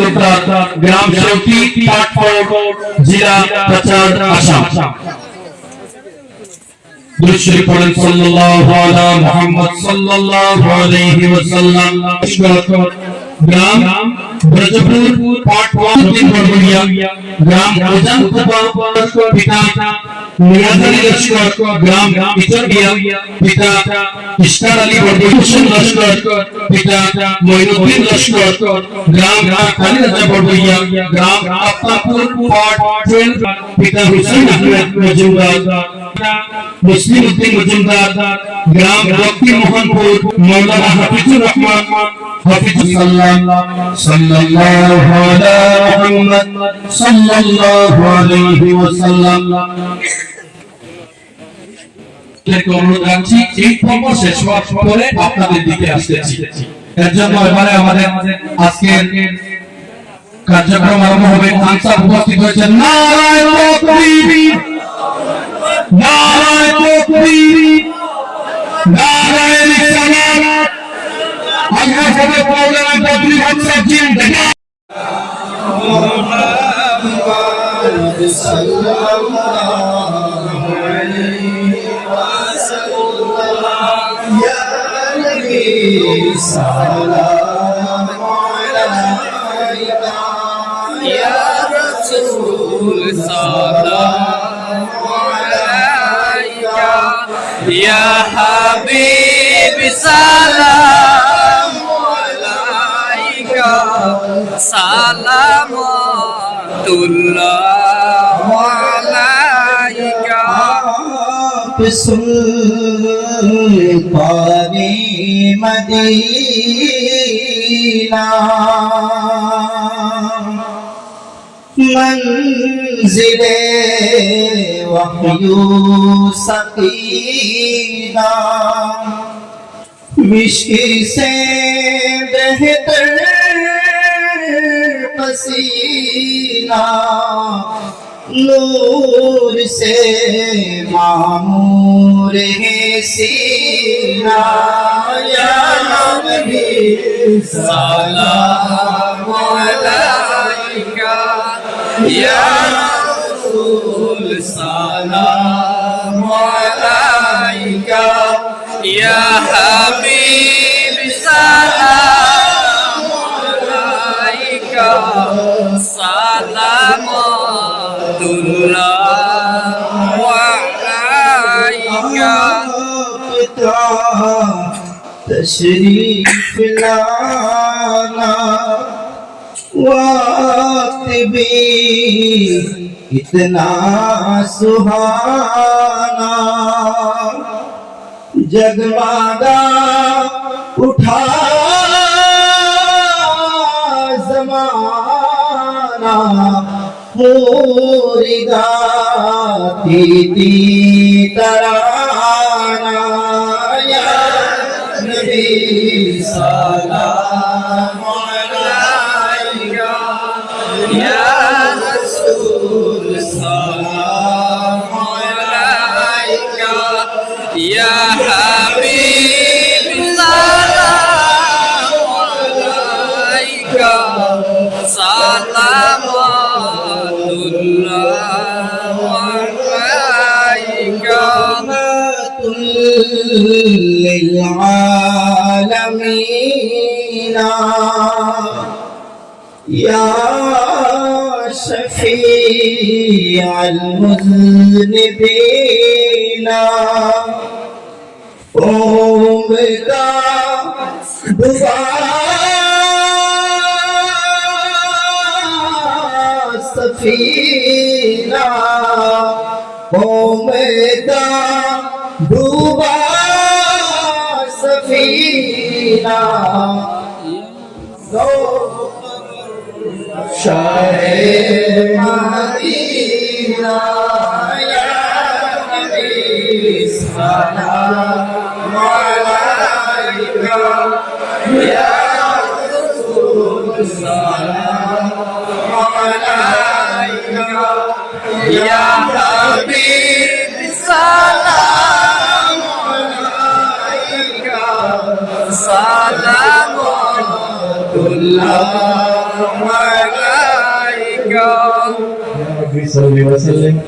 তালুকদার, গ্রাম শেওটি, পাটফোর্ট, জেলা কাছাড়, আসাম। দুরূদ শরীফ পড়েন সাল্লাল্লাহু আলা মুহাম্মদ সাল্লাল্লাহু আলাইহি ওয়াসাল্লাম। গ্রাম ব্রজপুর, পাটওয়ান, বড়বড়িয়া, গ্রাম ওজানকুপা, পিতা নিয়াজী লস্কর, গ্রাম ইচরবিয়া, পিতা ইশতার আলী বড়বড়িয়া লস্কর, পিতা মঈনুদ্দিন লস্কর, গ্রাম কালীরাজা বড়বড়িয়া, গ্রাম আফতাবপুর, পাট 12, পিতা হুসাইন আহমেদ মজুমদার, মুসলিম উদ্দিন মজুমদার, গ্রাম বক্তি মোহনপুর, মাওলানা হাফিজুর রহমান, হাফিজুস সাল্লাল্লাহু আলা মুহাম্মদ সাল্লাল্লাহু আলাইহি ওয়াসাল্লাম। অনুরোধ রাখছি এই পর্ব শেষ হওয়ার পরে আপনাদের দিকে আসতেছি। এর জন্য এবারে আমাদের আজকের কার্যক্রম আরম্ভ হবে। আনসার উপস্থিত হয়েছেন। নারায়ে তাকবীর, নারায়ে তাকবীর, নারায়ে রিসালাত। আল্লাহ হবে মাওলানা তাকবীর হামসা জিন্দাবাদ। মুহাম্মদ সাল্লাল্লাহু আলাইহি ওয়াসাল্লাম। ইয়া নবী সালামু আলাইকা, ইয়া রাসূল সালামু আলাইকা, ইয়া হাবিব সালামু আলাইকা, সালামুল্লাহ আলাইকা। সুলতানে মদিনা मंजिले वहयू सकीना, मिश्की से बेहतर पसीना, नूर से मामूर है सीना। या नबी सलाम अलैका, या रसूल सलाम अलैका, या हबीब सलाम अलैका, सलामुल्लाह अलैका। तशरीफ लाना वक्त भी इतना सुहाना, जगमगा उठा जमाना, पूरी गाती थी तराना। या नबी सलाम अलैका, या रसूल सलाम अलैका, या हबीब सलाम अलैका, सलामुल्लाह अलैका। लिल आलमीन या शफीअल मुज़निबीन, उम्दा दुआ सफीना, उम्दा डूबा सफीना, शाहे मदीना। या नबी सलाम अलैका, या रसूल सलाम अलैका, या हबीब सलाम अलैका, सलामुल्लाह ربي صل وسلم